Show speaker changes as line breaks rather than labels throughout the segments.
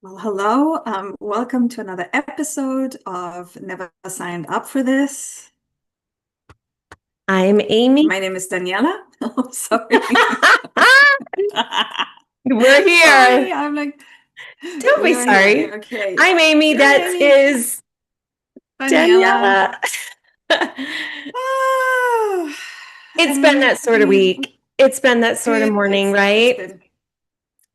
Well, hello. Welcome to another episode of Never Signed Up for This.
I'm Amy.
My name is Daniela. Oh, sorry.
We're
Sorry,
here.
I'm like,
Don't
we
be
are here.
sorry.
Okay.
I'm Amy.
You're
That
Amy.
is
Daniela.
Daniela.
Oh,
It's been
and
that sort of week. It's been that sort of morning,
it's
right?
been,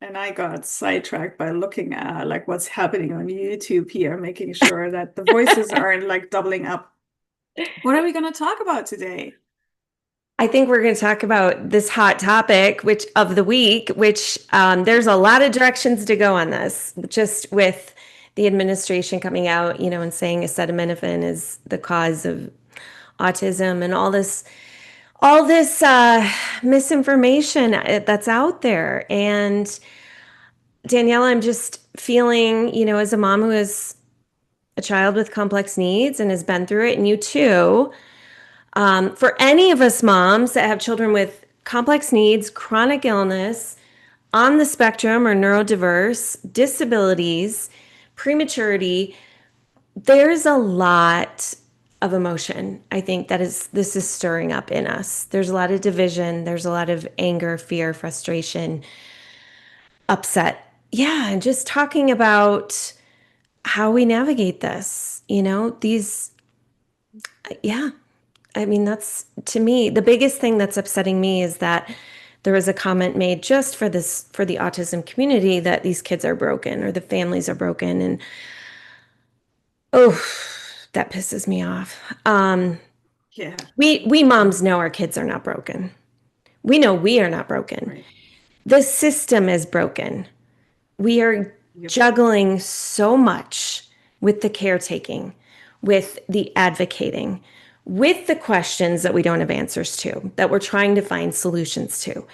and I got sidetracked by looking at like what's happening on YouTube here, making sure that the voices aren't like doubling up. What are we going to talk about today?
I think we're going to talk about this hot topic, which of the week, which there's a lot of directions to go on this, just with the administration coming out, and saying acetaminophen is the cause of autism and all this misinformation that's out there. And Danielle, I'm just feeling, as a mom who has a child with complex needs and has been through it, and you too, for any of us moms that have children with complex needs, chronic illness, on the spectrum or neurodiverse, disabilities, prematurity, there's a lot of emotion. I think this is stirring up in us. There's a lot of division, there's a lot of anger, fear, frustration, upset. Yeah, and just talking about how we navigate this, yeah. I mean, that's to me, the biggest thing that's upsetting me is that there was a comment made just for the autism community that these kids are broken or the families are broken. And oh, that pisses me off.
Yeah,
We moms know our kids are not broken. We know we are not broken.
right.
The system is broken. We are
Yep.
juggling so much with the caretaking, with the advocating, with the questions that we don't have answers to, that we're trying to find solutions to,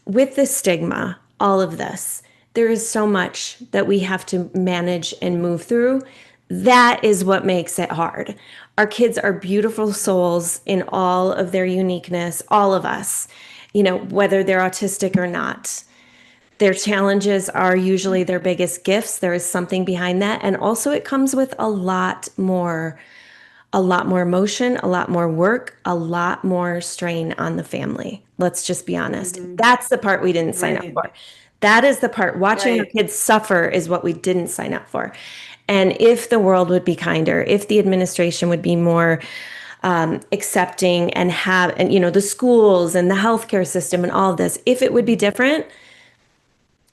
with the stigma, all of this. There is so much that we have to manage and move through. That is what makes it hard. Our kids are beautiful souls in all of their uniqueness, all of us, whether they're autistic or not. Their challenges are usually their biggest gifts. There is something behind that. And also it comes with a lot more emotion, a lot more work, a lot more strain on the family. Let's just be honest.
Hmm.
That's the part we didn't sign up
Right,
for. That is the part. Watching our
right.
kids suffer is what we didn't sign up for. And if the world would be kinder, if the administration would be more accepting and the schools and the healthcare system and all of this, if it would be different,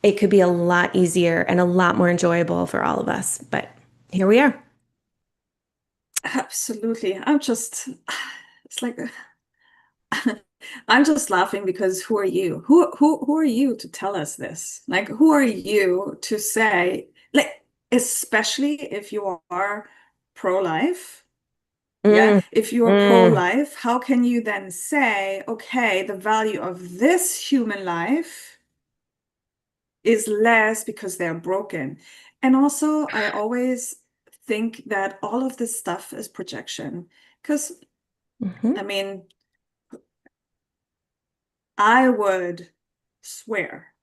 it could be a lot easier and a lot more enjoyable for all of us. But here we are.
Absolutely. It's like, I'm just laughing because who are you? Who are you to tell us this? Like, who are you to say, like, especially if you are pro-life? Yeah.
Mm,
If you are
mm,
pro-life, how can you then say, okay, the value of this human life is less because they're broken. And also, I always think that all of this stuff is projection. Because,
mhm.
I mean, I would swear,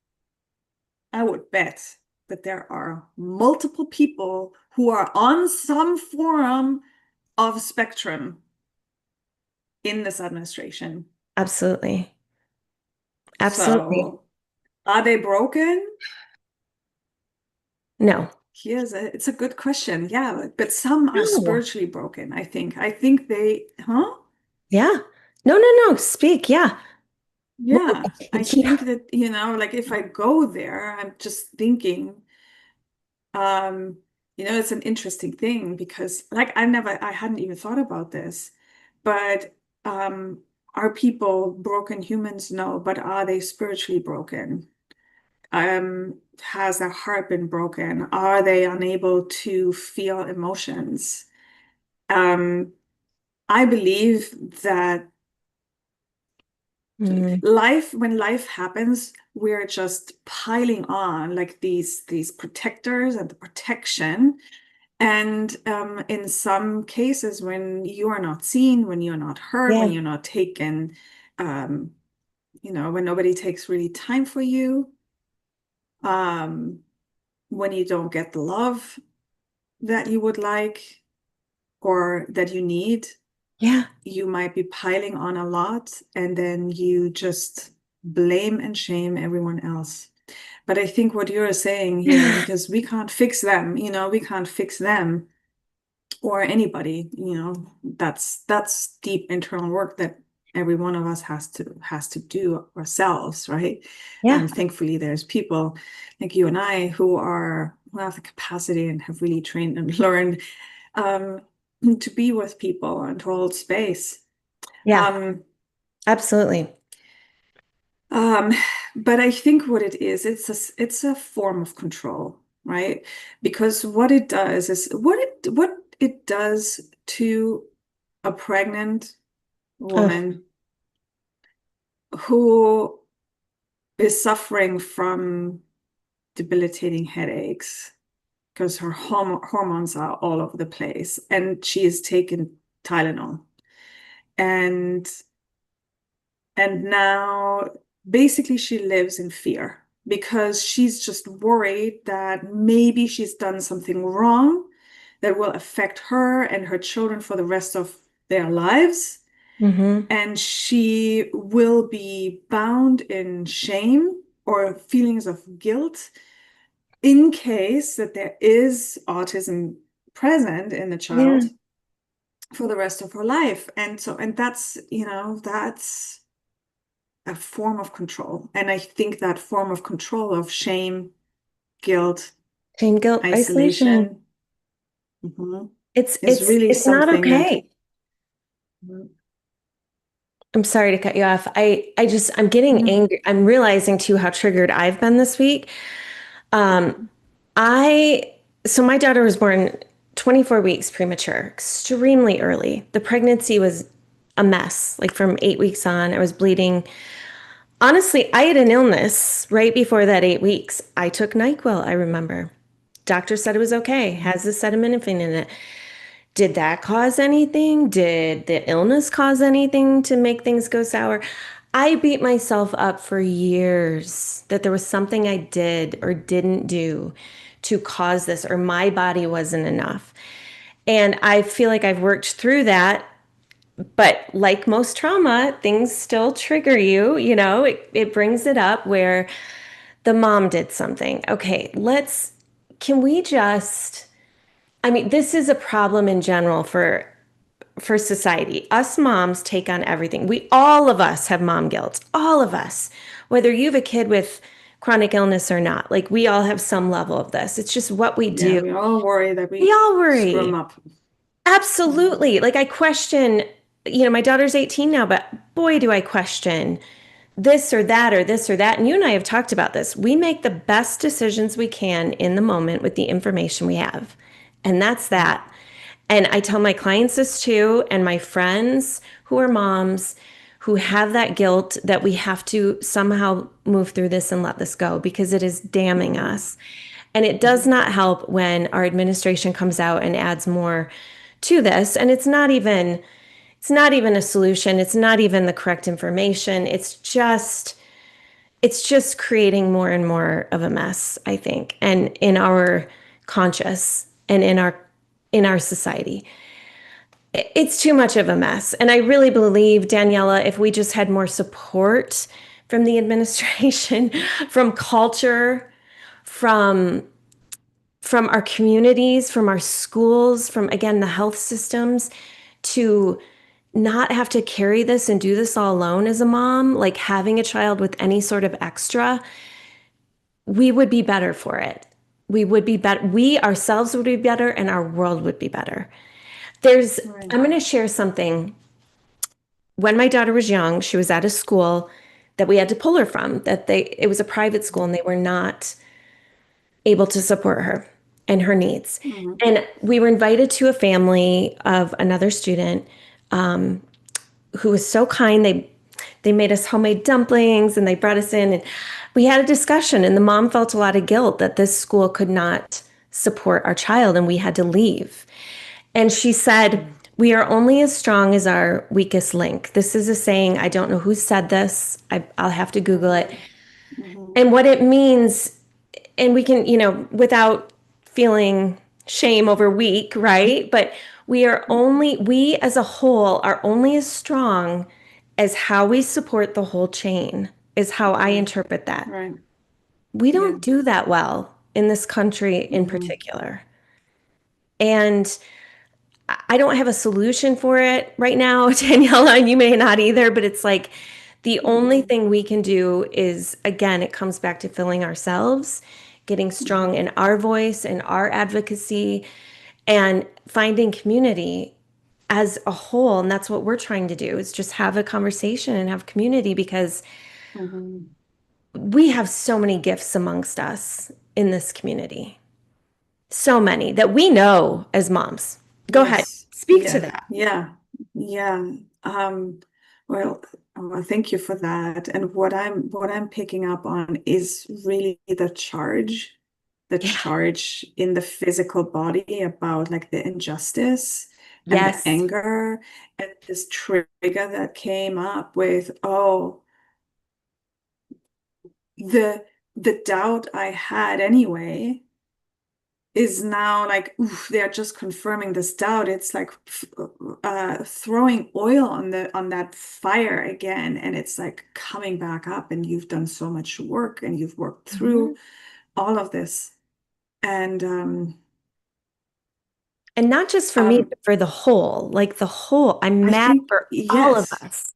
I would bet that there are multiple people who are on some form of spectrum in this administration.
Absolutely. Absolutely.
So, are they broken?
No.
It's a good question. Yeah, but some are
No.
spiritually broken, I think. I think they, huh?
Yeah. No, no, no. Speak. Yeah. Well,
Yeah, I
yeah.
think that, like if I go there, I'm just thinking, um, it's an interesting thing because like I hadn't even thought about this, but um, are people broken humans? No, but are they spiritually broken? Has their heart been broken? Are they unable to feel emotions? Um, I believe that
Mm,
when life happens, we're just piling on like these protectors and the protection. And in some cases, when you are not seen, when you're not heard, when
yeah.
you're not taken, um, when nobody takes really time for you, um, when you don't get the love that you would like or that you need,
Yeah.
you might be piling on a lot and then you just blame and shame everyone else. But I think what you're saying here, because we can't fix them, we can't fix them or anybody, that's deep internal work that every one of us has to do ourselves, right?
Yeah.
And thankfully there's people like you and I who have the capacity and have really trained and learned um, to be with people and to hold space.
Yeah.
Um,
Absolutely.
um, but I think what it is, it's a form of control, right? Because what it does is what it does to a pregnant
Oh,
woman who is suffering from debilitating headaches because her hormones are all over the place and she is taking Tylenol. And And now basically she lives in fear because she's just worried that maybe she's done something wrong that will affect her and her children for the rest of their lives.
hmm.
And she will be bound in shame or feelings of guilt in case that there is autism present in the
Yeah.
child for the rest of her life. And that's a form of control. And I think that form of control of shame, guilt,
Shame, guilt, isolation.
isolation, mhm,
It's
is
it's
really
it's not
something that,
okay. I'm sorry to cut you off. I'm getting
mhm,
angry. I'm realizing too how triggered I've been this week. Um, I so my daughter was born 24 weeks premature, extremely early. The pregnancy was a mess. Like from 8 weeks on, I was bleeding. Honestly, I had an illness right before that 8 weeks. I took NyQuil, I remember. Doctor said it was okay, has the acetaminophen in it. Did that cause anything? Did the illness cause anything to make things go sour? I beat myself up for years that there was something I did or didn't do to cause this, or my body wasn't enough. And I feel like I've worked through that. But like most trauma, things still trigger you. It brings it up where the mom did something. Okay, can we just, I mean, this is a problem in general for society. Us moms take on everything. All of us have mom guilt. All of us. Whether you have a kid with chronic illness or not, like we all have some level of this. It's just what we
yeah,
do.
we all worry that
We
we
all
screw them
worry.
up. Mhm.
Absolutely. Like I question, my daughter's 18 now, but boy, do I question this or that or this or that. And you and I have talked about this. We make the best decisions we can in the moment with the information we have. And that's that. And I tell my clients this too, and my friends who are moms who have that guilt that we have to somehow move through this and let this go because it is damning
Mhm.
us. And it does
Mhm.
not help when our administration comes out and adds more to this. And it's not even a solution. It's not even the correct information. It's just creating more and more of a mess, I think, and in our conscious and in our society. It's too much of a mess. And I really believe, Daniela, if we just had more support from the administration, from culture, from from our communities, from our schools, from again the health systems to not have to carry this and do this all alone as a mom, like having a child with any sort of extra, we would be better for it. We would be better. We ourselves would be better and our world would be better. There's,
Right.
I'm going to share something. When my daughter was young, she was at a school that we had to pull her from, it was a private school and they were not able to support her and her needs.
Mhm.
And we were invited to a family of another student who was so kind. They made us homemade dumplings and they brought us in and we had a discussion and the mom felt a lot of guilt that this school could not support our child and we had to leave. And she said,
Mhm.
"We are only as strong as our weakest link." This is a saying. I don't know who said this. I'll have to Google it.
Mhm. Mhm.
And what it means, and we can, without feeling shame over weak, right? But we as a whole are only as strong as how we support the whole chain, is how I
Right.
interpret that.
Right.
We
Yeah.
don't do that well in this country in
Hmm.
particular. And I don't have a solution for it right now, Daniela, and you may not either, but it's like the only
Hmm.
thing we can do is, again, it comes back to filling ourselves, getting strong
Hmm.
in our voice and our advocacy, and finding community as a whole. And that's what we're trying to do is just have a conversation and have community because
Hmm.
we have so many gifts amongst us in this community. So many that we know as moms. Go ahead,
Yes.
speak to
Yeah.
that.
Yeah. Yeah. Um, well, thank you for that. And what I'm picking up on is really the
Yeah.
charge in the physical body about like the injustice and the
Yes.
anger and this trigger that came up with, oh, the the doubt I had anyway is now like, oof, they're just confirming this doubt. It's like throwing oil on the on that fire again, and it's like coming back up. And you've done so much work, and you've worked through
Mhm.
all of this. And
And not just for me,
um,
but for the whole, like the whole. I'm
I
mad
think
for
yes,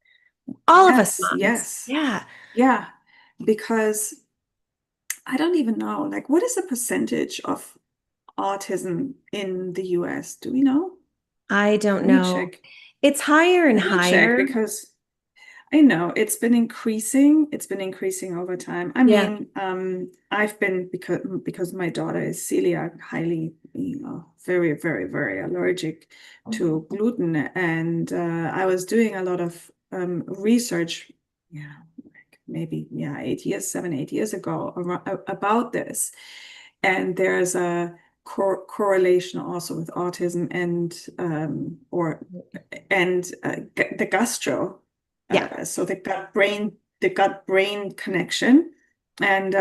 all of us
yes,
moms.
yes,
Yeah.
yeah, because I don't even know, like, what is the percentage of autism in the US? Do we know?
I don't
Let me
know.
check.
It's higher and
Let me check
higher.
because I know it's been increasing. It's been increasing over time. I
Yeah.
mean, I've been because my daughter is celiac, highly, very, very, very allergic to gluten, and I was doing a lot of research, yeah, like maybe 8 years, 8 years ago about this, and there's a correlation also with autism and the gastro
Yeah.
so the gut brain connection. And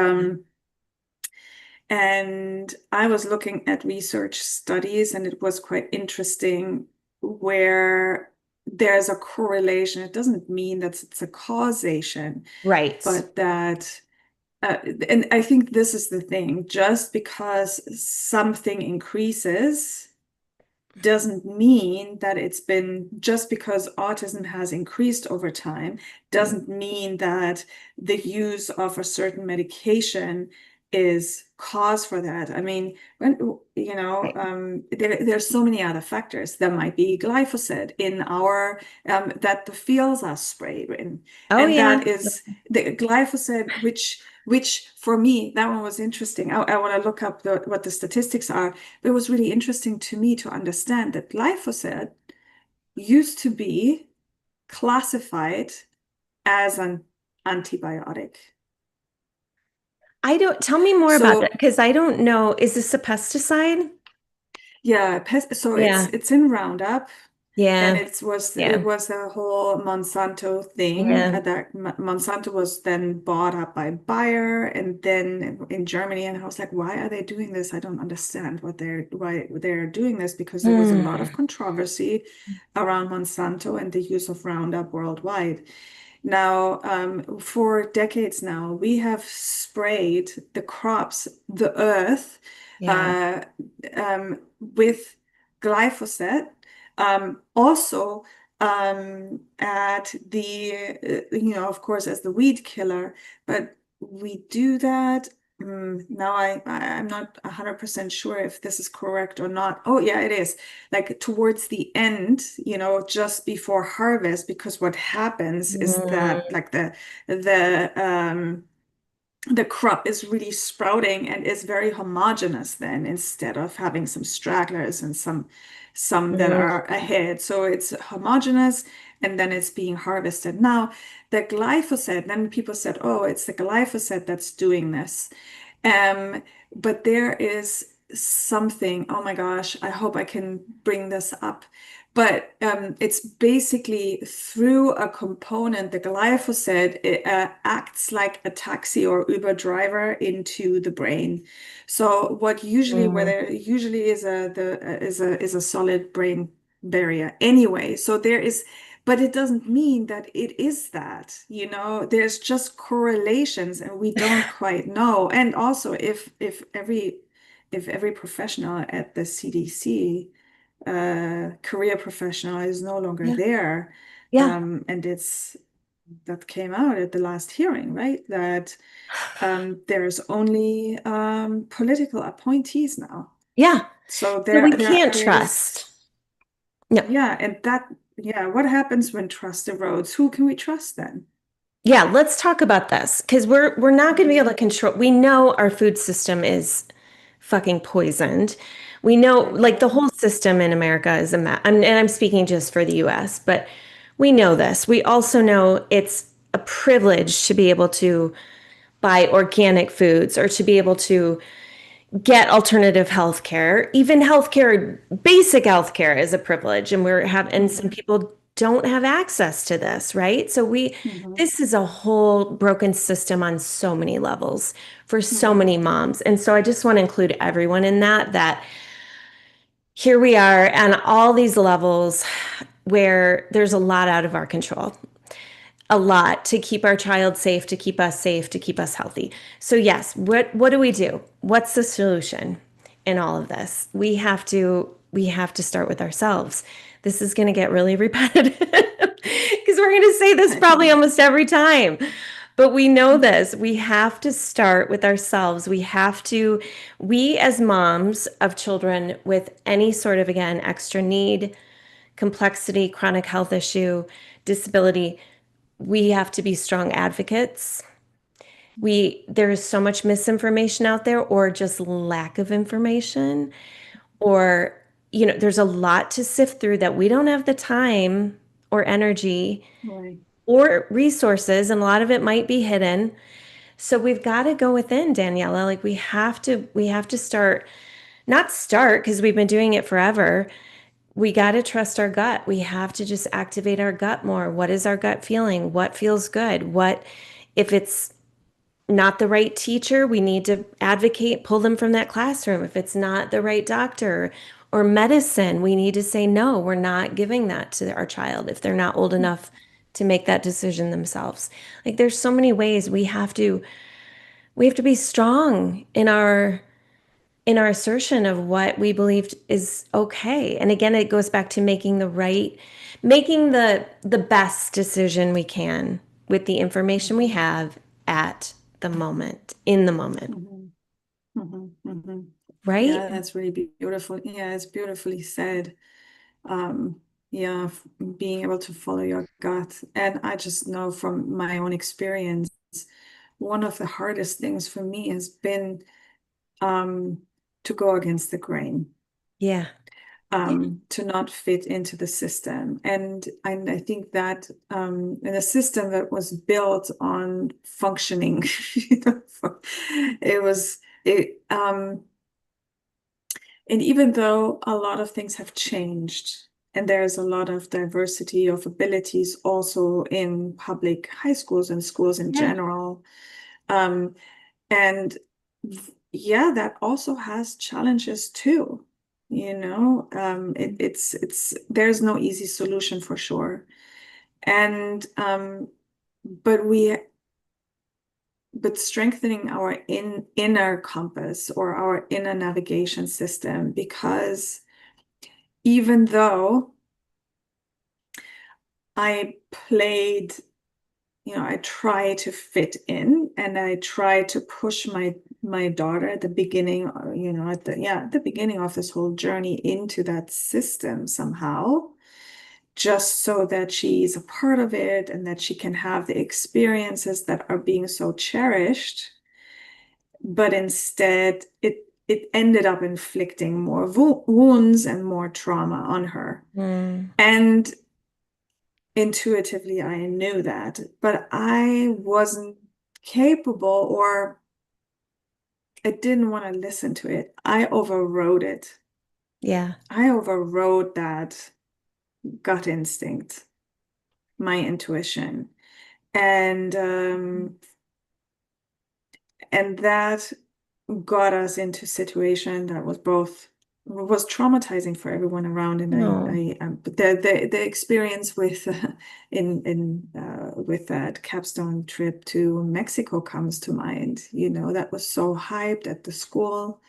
and I was looking at research studies, and it was quite interesting where there's a correlation. It doesn't mean that it's a causation,
Right.
but that and I think this is the thing, just because something increases doesn't mean that it's been just because autism has increased over time, doesn't mean that the use of a certain medication is cause for that. I mean, when
Right.
there's so many other factors. There might be glyphosate in our that the fields are sprayed in,
Oh,
and
yeah.
that is the glyphosate, which for me, that one was interesting. I want to look up what the statistics are. It was really interesting to me to understand that glyphosate used to be classified as an antibiotic.
I don't, tell me more about that
So
because I don't know. Is this a pesticide?
yeah, so it's
Yeah.
it's in Roundup, and
Yeah.
it
Yeah.
was a whole Monsanto thing.
Yeah.
That Monsanto was then bought up by Bayer, and then in Germany. And I was like, why are they doing this? I don't understand why they're doing this, because there was a lot
Hmm.
of controversy around Monsanto and the use of Roundup worldwide. Now, for decades now, we have sprayed the crops, the earth,
Yeah.
uh, with glyphosate. Also, at of course, as the weed killer, but we do that. Now I'm not 100% sure if this is correct or not. Oh, yeah, it is. Like towards the end, just before harvest, because what happens is that
Mm,
like the crop is really sprouting and is very homogeneous then, instead of having some stragglers and some that are
mm,
ahead. So it's homogeneous, and then it's being harvested. Now, the glyphosate, then people said, oh, it's the glyphosate that's doing this. Um, but there is something. Oh my gosh, I hope I can bring this up. But it's basically through a component, the glyphosate, it acts like a taxi or Uber driver into the brain. So what usually, where
Mm.
there usually is a solid brain barrier anyway. So there is, but it doesn't mean that it is that, there's just correlations and we don't quite know. And also if every professional at the CDC, career professional, is no longer
Yeah.
there,
Yeah.
and that came out at the last hearing, right? That there's only political appointees now.
Yeah.
So
So
there
we
there
can't
there is,
trust. No.
yeah, and yeah, what happens when trust erodes? Who can we trust then?
Yeah, let's talk about this because we're not going to be able
Mhm.
to control. We know our food system is fucking poisoned. We know like the
Mhm.
whole system in America is a mess. And I'm speaking just for the US, but we know this. We also know it's a privilege to be able to buy organic foods or to be able to get alternative healthcare. Even healthcare, basic healthcare is a privilege, and and some
Mhm.
people don't have access to this, right? So
Mhm.
this is a whole broken system on so many levels for so
Mhm.
many moms. And so I just want to include everyone in that here we are on all these levels where there's a lot out of our control, a lot to keep our child safe, to keep us healthy. So yes, what do we do? What's the solution in all of this? We have to start with ourselves. This is going to get really repetitive because we're going to say this
I
probably
know.
almost every time. But we know
Mhm.
this. We have to start with ourselves. We as moms of children with any sort of, again, extra need, complexity, chronic health issue, disability, we have to be strong advocates. There is so much misinformation out there or just lack of information or there's a lot to sift through that we don't have the time or energy
Right.
or resources, and a lot of it might be hidden. So we've got to go within, Daniela. Like we have to not start because we've been doing it forever. We got to trust our gut. We have to just activate our gut more. What is our gut feeling? What feels good? If it's not the right teacher, we need to advocate, pull them from that classroom. If it's not the right doctor or medicine, we need to say, no, we're not giving that to our child if they're not old enough to make that decision themselves. Like there's so many ways we have to be strong in our assertion of what we believed is okay. And again, it goes back to making the best decision we can with the information we have at the moment, in the moment,
Mhm. Mhm. Mhm.
right?
Yeah, that's really beautiful. Yeah, it's beautifully said. Um, yeah, being able to follow your gut. And I just know from my own experience, one of the hardest things for me has been um, to go against the grain,
Yeah. Yeah.
to not fit into the system. And I think that in a system that was built on functioning, you know, it was it. And even though a lot of things have changed, and there's a lot of diversity of abilities also in public high schools and schools in
Yeah.
general, um, and yeah, that also has challenges too. It's there's no easy solution for sure. And but we but strengthening our inner compass or our inner navigation system, because even though I played, I try to fit in and I try to push my daughter at the beginning, at the beginning of this whole journey into that system somehow, just so that she's a part of it and that she can have the experiences that are being so cherished. But instead, it ended up inflicting more wounds and more trauma on her.
Mm.
And intuitively, I knew that, but I wasn't capable or I didn't want to listen to it. I overrode it.
Yeah.
I overrode that gut instinct, my intuition. And that got us into a situation that was traumatizing for everyone around. And
No.
but the experience with in with that capstone trip to Mexico comes to mind. That was so hyped at the school.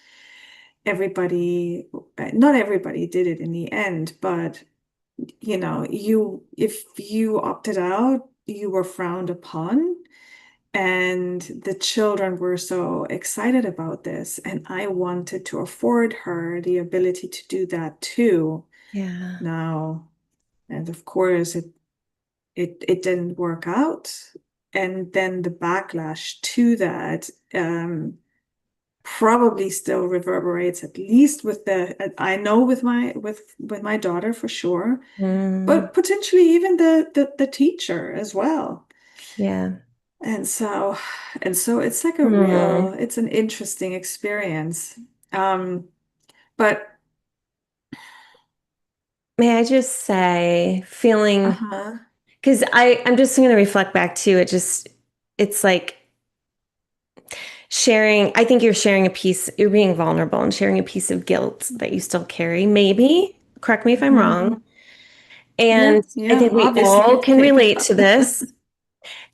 Everybody, not everybody did it in the end, but if you opted out, you were frowned upon. And the children were so excited about this, and I wanted to afford her the ability to do that too.
Yeah.
Now, and of course, it didn't work out. And then the backlash to that probably still reverberates, at least with I know with my daughter for sure,
Mm,
but potentially even the teacher as well.
yeah.
And so it's like
Mm.
it's an interesting experience. But
May I just say, feeling,
uh-huh.
because I'm just going to reflect back to it, it's like sharing, I think you're sharing a piece, you're being vulnerable and sharing a piece of guilt that you still carry, maybe. Correct me if I'm
Mhm.
wrong.
Yeah,
And I
yeah,
think we all
obviously.
can relate
Yeah.
to this.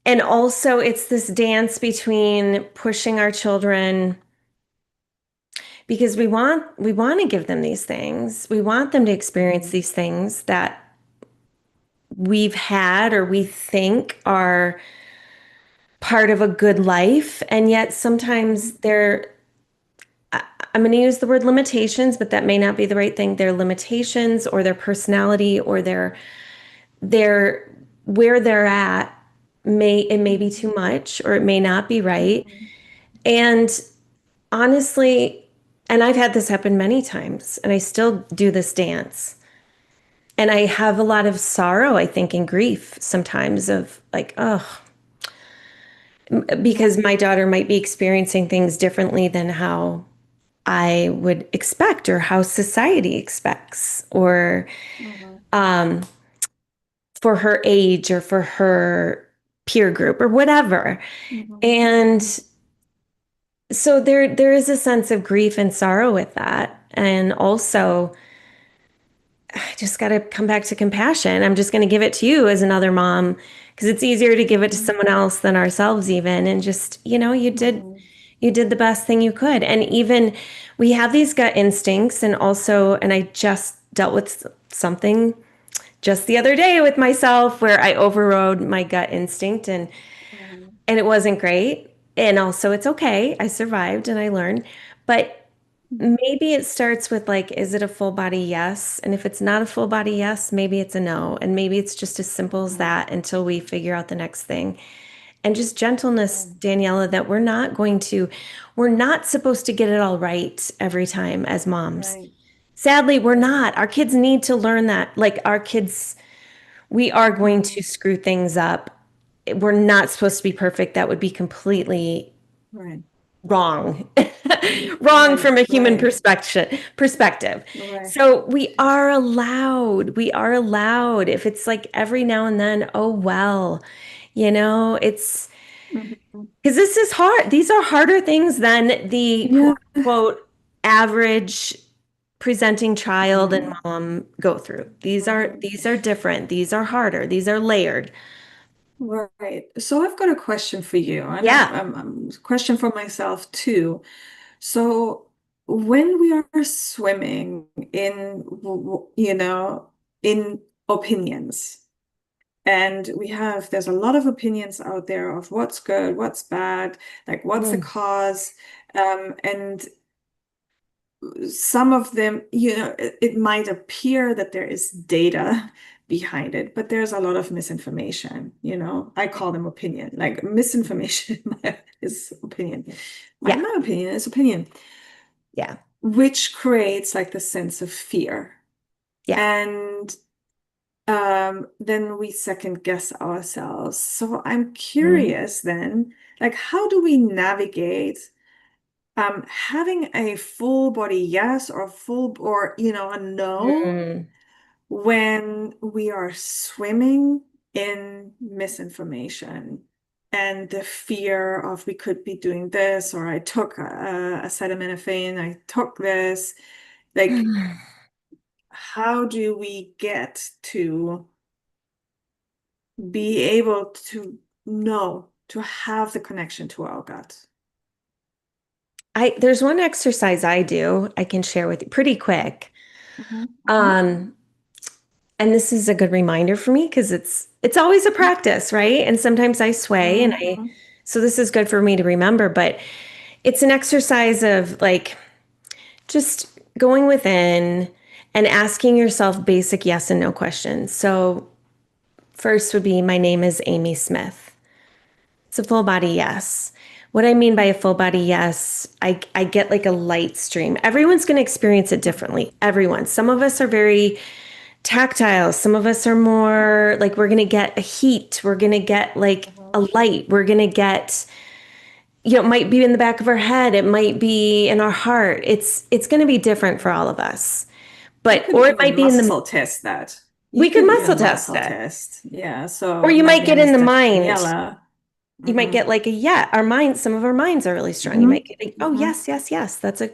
And also, it's this dance between pushing our children because we want to give them these things. We want them to experience
Mhm.
these things that we've had or we think are part of a good life. And yet sometimes
Mhm.
I'm going to use the word limitations, but that may not be the right thing. Their limitations or their personality or their where they're at may be too much or it may not be right.
Mhm.
And honestly, and I've had this happen many times, and I still do this dance. And I have a lot of sorrow, I think, and grief sometimes of like, oh, because
Mhm.
my daughter might be experiencing things differently than how I would expect or how society expects, or
Mhm.
um, for her age or for her peer group or whatever.
Mhm.
And
Mhm.
so there is a sense of grief and sorrow with that. And also, I just got to come back to compassion. I'm just going to give it to you as another mom because it's easier to give it to
Mhm.
someone else than ourselves even. And just,
Mhm.
you did the best thing you could. And even we have these gut instincts and also, and I just dealt with something just the other day with myself where I overrode my gut instinct
Mhm.
and it wasn't great. And also it's okay. I survived and I learned. But
Mhm.
maybe it starts with like, is it a full body yes? And if it's not a full body yes, maybe it's a no. And maybe it's just as simple as
Mhm.
that until we figure out the next thing. And just gentleness,
Mhm.
Daniela, that we're not supposed to get it all right every time as moms.
Right.
Sadly, we're
Right.
not. Our kids need to learn that. Like our kids, we are going to
Mhm.
screw things up. We're not supposed to be perfect. That would be completely
Right.
wrong. Wrong
Right.
from a human
Right.
perspective.
Right.
So we are allowed. If it's like every now and then, oh well, it's
Mhm.
because this is hard. These are harder things than the
Yeah.
quote unquote average presenting child and
Mhm.
mom go through. These are
Mhm.
these are different. These are harder. These are layered.
Right. So I've got a question for you, and
Yeah.
a question for myself too. So when we are swimming in opinions, and there's a lot of opinions out there of what's good, what's bad, like what's the
Mm,
cause, and some of them, it might appear that there is data behind it, but there's a lot of misinformation. I call them opinion. Like misinformation is opinion. My,
yeah.
my opinion is opinion,
Yeah.
which creates like the sense of fear.
Yeah.
And then we second guess ourselves. So I'm
Mhm.
curious then, like, how do we navigate having a full body yes or full or a no
Mm.
when we are swimming in misinformation and the fear of we could be doing this, or I took acetaminophen, I took this. Like, how do we get to be able to know, to have the connection to our gut?
There's one exercise I do I can share with you pretty quick.
Mhm, mhm,
Um, and this is a good reminder for me because it's always a practice, right? And sometimes I sway and I
mhm,
so this is good for me to remember, but it's an exercise of like just going within and asking yourself basic yes and no questions. So first would be my name is Aimee Smith. It's a full body yes. What I mean by a full body yes, I get like a light stream. Everyone's going to experience it differently. Everyone. Some of us are very tactile. Some of us are more like we're going to get a heat. We're going to get like a
mhm.
light. We're going to get, it might be in the back of our head. It might be in our heart. It's going to be different for all of us.
You
But,
could
or it might
even
be in the,
muscle test that. You
we could
could
muscle
even
test
muscle
it.
test. Yeah.
Or
So
you
my
might get
name
in
is
the mind.
Daniela.
You might
Hmm.
get like a yeah, our minds, some of our minds are really strong. You
Hmm.
might get like, oh
Hmm.
yes, yes, yes. That's a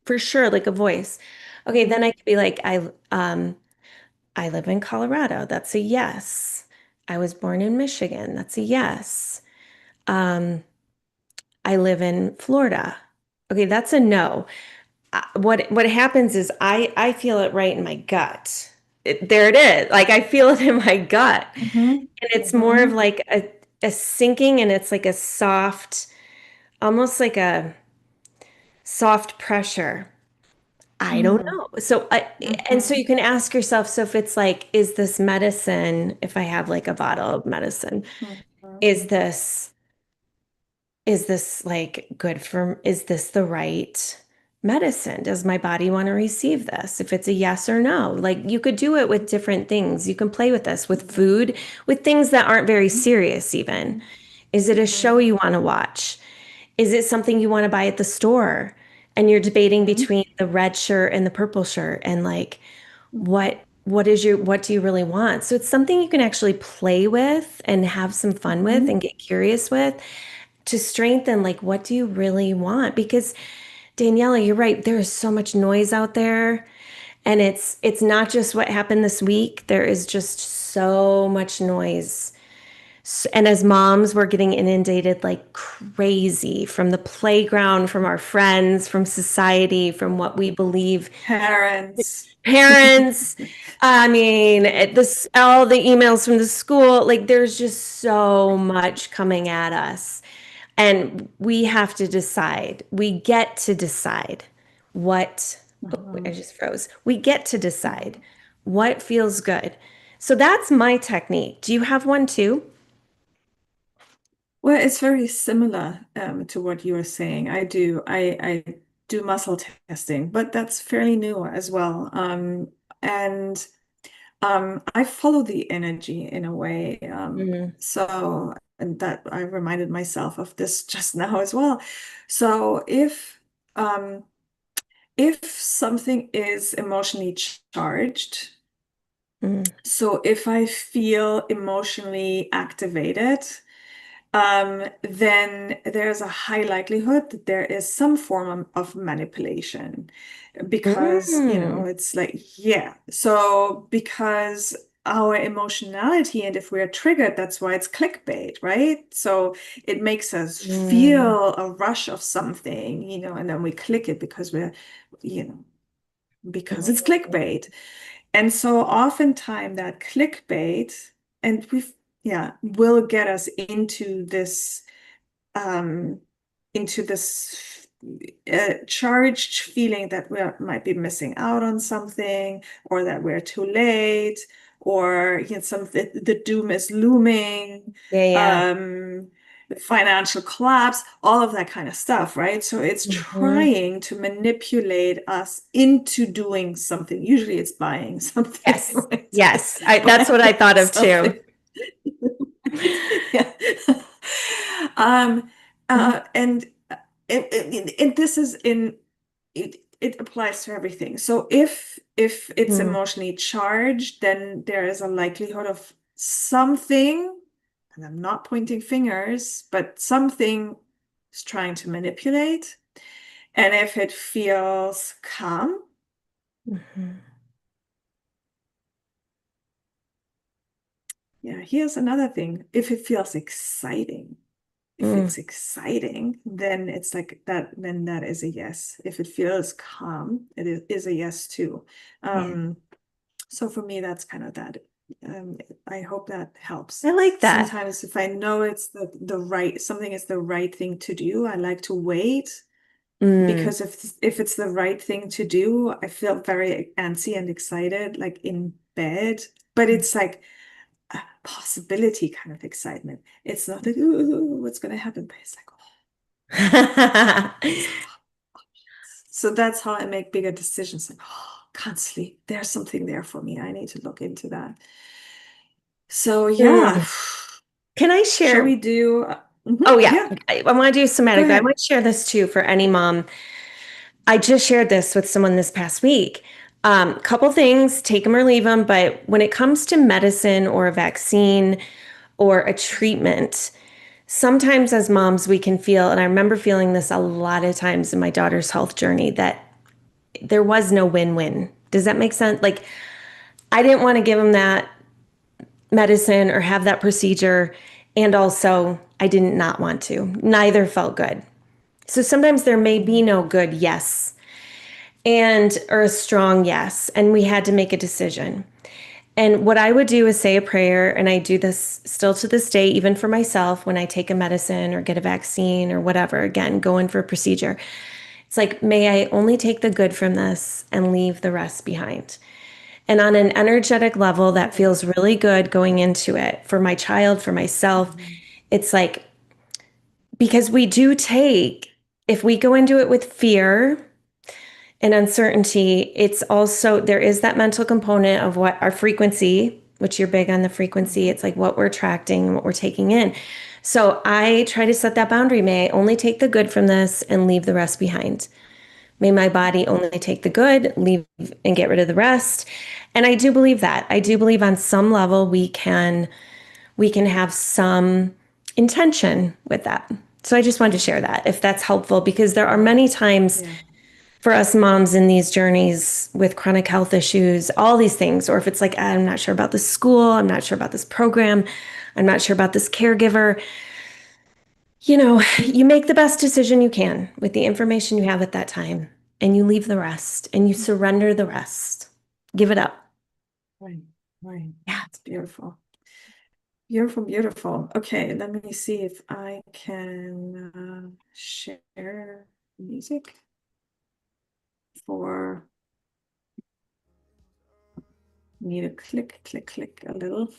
for sure, like a voice. Okay, then
Hmm.
I could be like, I live in Colorado. That's a yes. I was born in Michigan. That's a yes. Um, I live in Florida. Okay, that's a no. What happens is I feel it right in my gut. There it is. Like I feel it in my gut.
Hmm.
And it's more of
Hmm.
like a sinking and it's like a soft, almost like a soft pressure. I don't
Hmm.
know. So and so
Hmm.
you can ask yourself, so if it's like, is this medicine, if I have like a bottle of medicine,
Hmm.
is this like good for, is this the right medicine? Does my body want to receive this? If it's a yes or no, like you could do it with different things. You can play with this with food, with things that aren't very serious even. Is it a show you want to watch? Is it something you want to buy at the store? And you're debating between the red shirt and the purple shirt and like what do you really want? So it's something you can actually play with and have some fun with
Hmm.
and get curious with to strengthen like what do you really want? Because Daniela, you're right, there is so much noise out there and it's not just what happened this week. There is just so much noise. And as moms, we're getting inundated like crazy from the playground, from our friends, from society, from what we believe.
Parents.
Parents, I mean, this all the emails from the school, like there's just so much coming at us. And we have to decide. We get to decide what, oh, I
Mhm.
just froze. We get to decide
Mhm.
what feels good. So that's my technique. Do you have one too?
Well, it's very similar to what you are saying. I do muscle testing, but that's fairly new as well. And I follow the energy in a way.
Mm.
So, and that I reminded myself of this just now as well. So um, if something is emotionally charged,
Mm.
so if I feel emotionally activated, then there's a high likelihood that there is some form of manipulation because,
Mm.
it's like, yeah. So because our emotionality, and if we're triggered, that's why it's clickbait, right? So it makes us
Mm.
feel a rush of something, and then we click it because you know, because it's
Mm.
clickbait. And so oftentimes that clickbait, and yeah, will get us um, into this charged feeling that we might be missing out on something, or that we're too late, or the doom is looming,
Yeah, yeah.
um, the financial collapse, all of that kind of stuff, right? So it's
Mhm.
trying to manipulate us into doing something. Usually it's buying something,
Yes.
right? So it's
Yes. That's what I
buying
thought of too.
something. Yeah. Um, and and this is in it applies to everything. So if it's
Mm,
emotionally charged, then there is a likelihood of something, and I'm not pointing fingers, but something is trying to manipulate. And if it feels calm,
mhm,
yeah, here's another thing. If it feels exciting, if
mm,
it's exciting, then it's like that, then that is a yes. If it feels calm, is a yes too.
yeah.
Um, so for me, that's kind of that. Um, I hope that helps.
I like that.
Sometimes if I know it's the right something is the right thing to do, I like to wait
Mm.
because if it's the right thing to do, I feel very antsy and excited, like in bed. But it's like a possibility kind of excitement. It's not like, ooh, what's going to happen? But it's like, oh, it's so that's how I make bigger decisions. Like, oh, can't sleep. There's something there for me. I need to look into that. So yeah,
Mm. Can I
shall
share?
we do?
Oh, yeah.
Yeah,
I want to do
go
somatic, but I
ahead.
want to share this too for any mom. I just shared this with someone this past week. Couple things, take them or leave them. But when it comes to medicine or a vaccine or a treatment, sometimes as moms, we can feel, and I remember feeling this a lot of times in my daughter's health journey, that there was no win-win. Does that make sense? Like, I didn't want to give them that medicine or have that procedure. And also, I didn't not want to. Neither felt good. So sometimes there may be
Mhm.
no good yes and or a strong yes. And we had to make a decision. And what I would do is say a prayer, and I do this still to this day, even for myself when I take a medicine or get a vaccine or whatever, again, go in for a procedure. It's like, may I only take the good from this and leave the rest behind. And on an energetic level, that
Mhm.
feels really good going into it for my child, for myself.
Mhm.
It's like, because we do take, if we go into it with fear and uncertainty, it's also, there is that mental component of what our frequency, which you're big on the frequency,
Mhm.
it's like what we're attracting, what we're taking in. So I try to set that boundary. May I only take the good from this and leave the rest behind? May my body only take the good, leave and get rid of the rest. And I do believe that. I do believe on some level we can have some intention with that. So I just wanted to share that if that's helpful, because there are
Mhm.
many times
Yeah.
for us moms in these journeys with chronic health issues, all these things, or if it's like, I'm not sure about this school, I'm not sure about this program, I'm not sure about this caregiver, you make the best decision you can with the information you have at that time, and you leave the rest and you surrender the rest. Give it up.
Right. Right.
Yeah.
That's beautiful. Beautiful, beautiful. Okay, let me see if I can share music for me to click, click, click a little.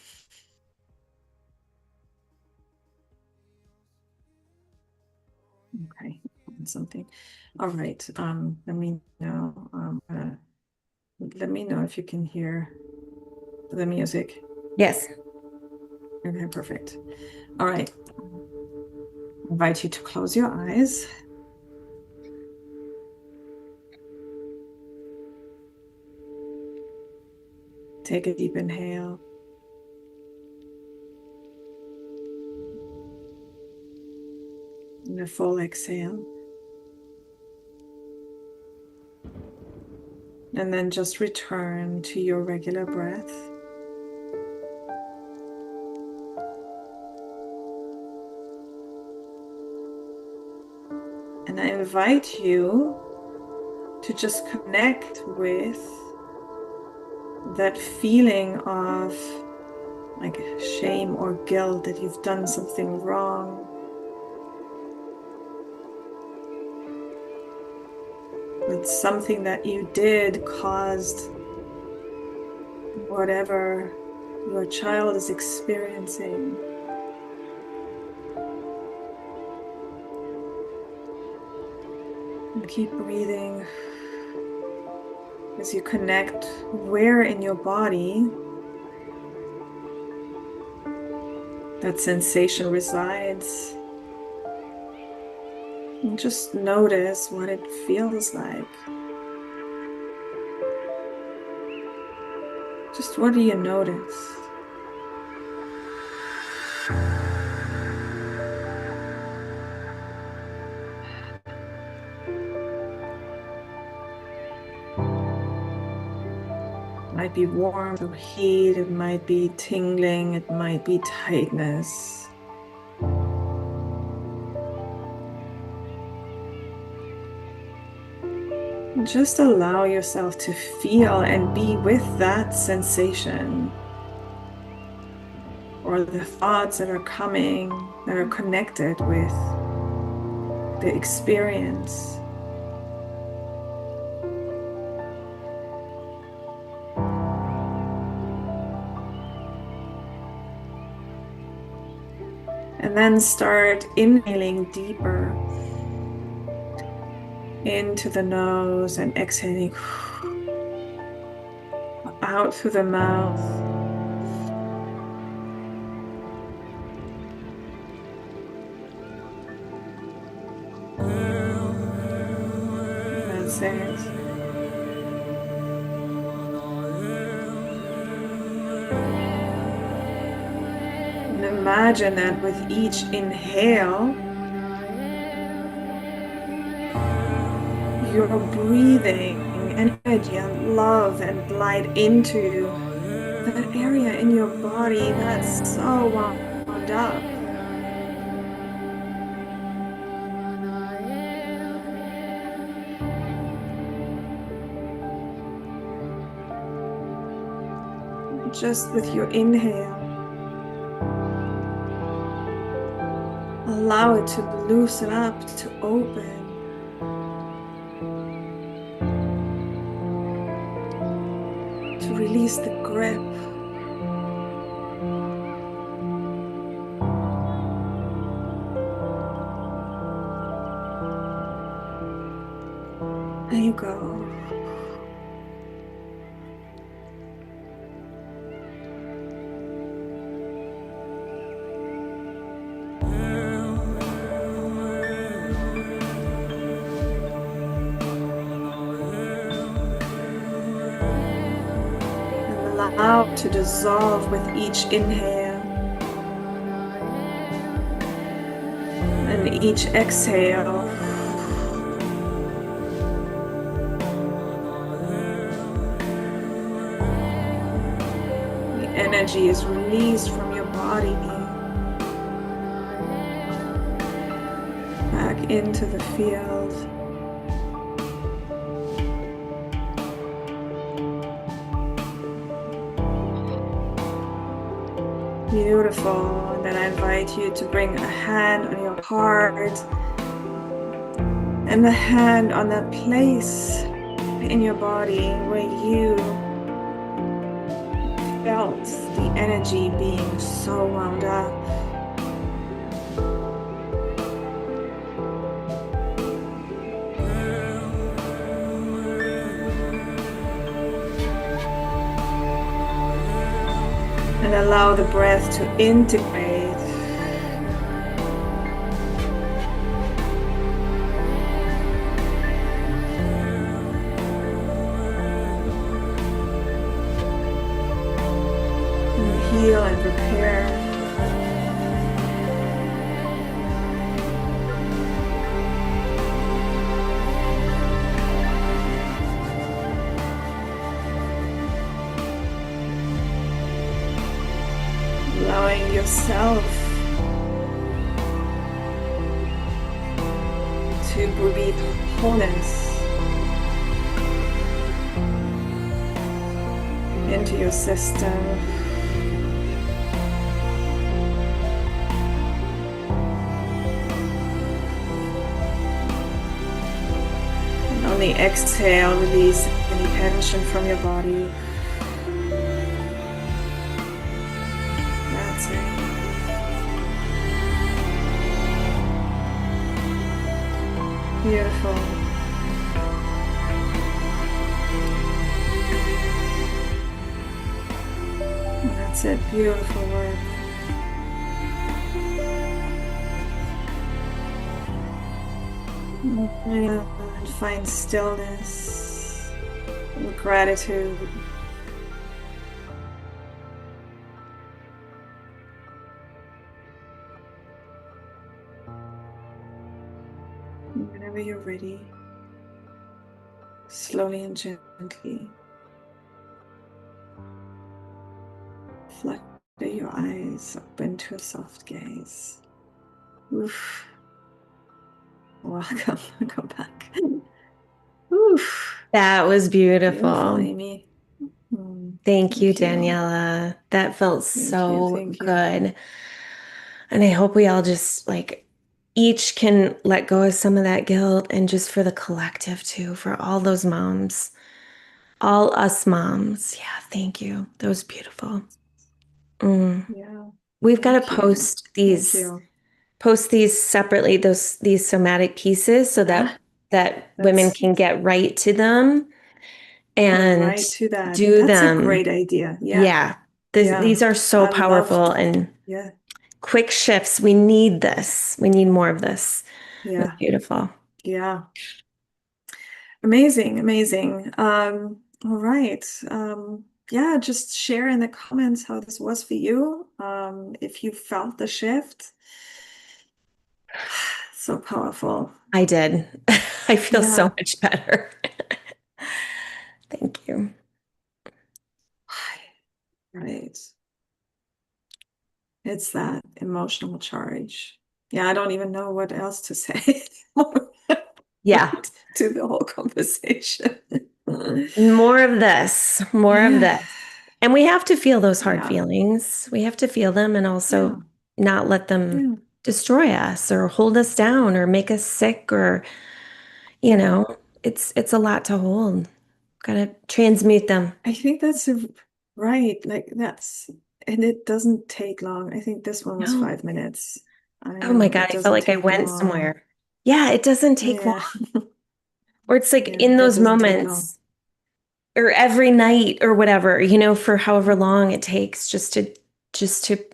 Okay, something. All right. Let me know. Let me know if you can hear the music.
Yes.
Okay, perfect. All right. I invite you to close your eyes. Take a deep inhale and a full exhale. And then just return to your regular breath. And I invite you to just connect with that feeling of like shame or guilt that you've done something wrong, that something that you did caused whatever your child is experiencing. And keep breathing as you connect where in your body that sensation resides. And just notice what it feels like. Just what do you notice? It might be warmth or heat, it might be tingling, it might be tightness. Just allow yourself to feel and be with that sensation or the thoughts that are coming that are connected with the experience. And then start inhaling deeper into the nose and exhaling out through the mouth. That's it. And imagine that with each inhale, you're breathing energy and love and light into that area in your body that's so wound up. Just with your inhale, allow it to loosen up, to open. To release the grip. There you go. Allow it to dissolve with each inhale and each exhale. The energy is released from your body back into the field. Beautiful. And then I invite you to bring a hand on your heart and the hand on that place in your body where you felt the energy being so wound up. And allow the breath to integrate. And heal and repair. Allowing yourself to breathe wholeness into your system. And on the exhale, release any tension from your body. Beautiful. That's it. Beautiful work. And find stillness and gratitude. Whenever you're ready, slowly and gently flutter your eyes up into a soft gaze. Oof. Welcome. Go back. Oof.
That was
Beautiful,
beautiful.
Aimee.
Thank you,
Thank you.
Daniela. That felt
Thank you.
so
Thank you.
good. And I hope we all just like each can let go of some of that guilt and just for the collective too, for all those moms, all us moms. Yeah, thank you. That was beautiful. Mm.
Yeah.
We've got to
Thank you. Thank you.
post these separately, these somatic pieces so
Yeah.
that women
That's
can get right to them
Go
and
right to that.
do
That's a
them.
great idea. Yeah.
Yeah.
Yeah.
These are so
I love,
powerful and
yeah.
quick shifts. We need this. We need more of this. It was
Yeah.
beautiful.
Yeah. Amazing. Amazing. All right. Yeah, just share in the comments how this was for you. If you felt the shift. So powerful.
I did. I feel so
Yeah.
much better. Thank you.
Right. It's that emotional charge. Yeah, I don't even know what else to say
Yeah.
to the whole conversation.
More of this, more of
Yeah.
this. And we have to feel those hard
Yeah.
feelings. We have to feel them and
Yeah.
also not let them
Yeah.
destroy us or hold us down or make us sick or, you
Yeah.
know, it's a lot to hold. Gotta transmute them.
I think that's right. Like that's, and it doesn't take long. I think this one was
No.
5 minutes.
Oh my God,
It
I felt
doesn't
like I
take
went
long.
somewhere. Yeah, it doesn't take long.
Yeah.
Or it's like
Yeah.
in
It
those
doesn't take long.
moments or every night or whatever, for however long it takes just to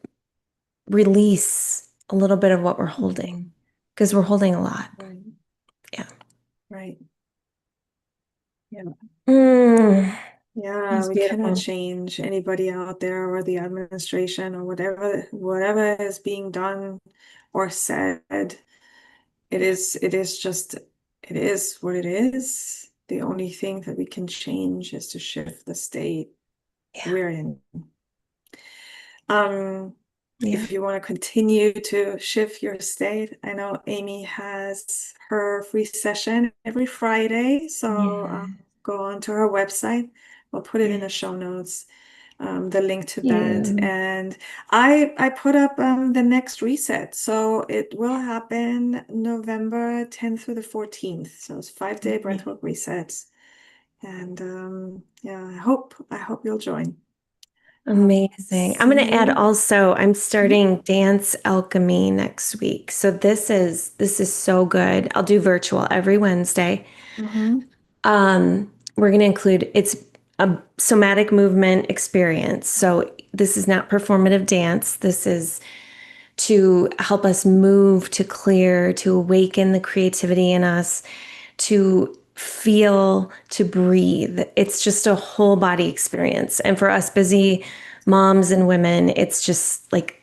release a little bit of what we're holding
Mhm.
because we're holding a lot.
Right.
Yeah.
Right. Yeah.
Mm, that
Yeah,
was
we cannot
beautiful.
change anybody out there or the administration or whatever is being done or said. It is what it is. The only thing that we can change is to shift the state
Yeah.
we're in. Um,
Yeah.
if you want to continue to shift your state, I know Aimee has her free session every Friday, so
Yeah.
go on to her website. We'll put it in
Yeah.
the show notes, the link to that.
You.
And I put up the next reset, so it will happen November 10th through the 14th. So it's 5-day breathwork resets, and yeah, I hope you'll join.
Amazing. I'm
See
going to add
you.
also, I'm
Mhm.
starting dance alchemy next week. So this is so good. I'll do virtual every Wednesday.
Mhm.
We're going to include it's a somatic movement experience. So this is not performative dance. This is to help us move, to clear, to awaken the creativity in us, to feel, to breathe. It's just a whole body experience. And for us busy moms and women, it's just like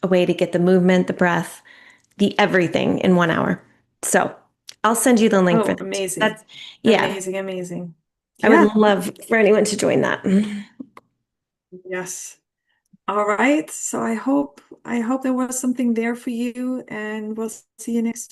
a way to get the movement, the breath, the everything in 1 hour. So I'll send you the link for
Oh,
that.
amazing.
That's, yeah,
Amazing, amazing.
I would
Yeah.
love for anyone to join that.
Yes. All right. So I hope there was something there for you, and we'll see you next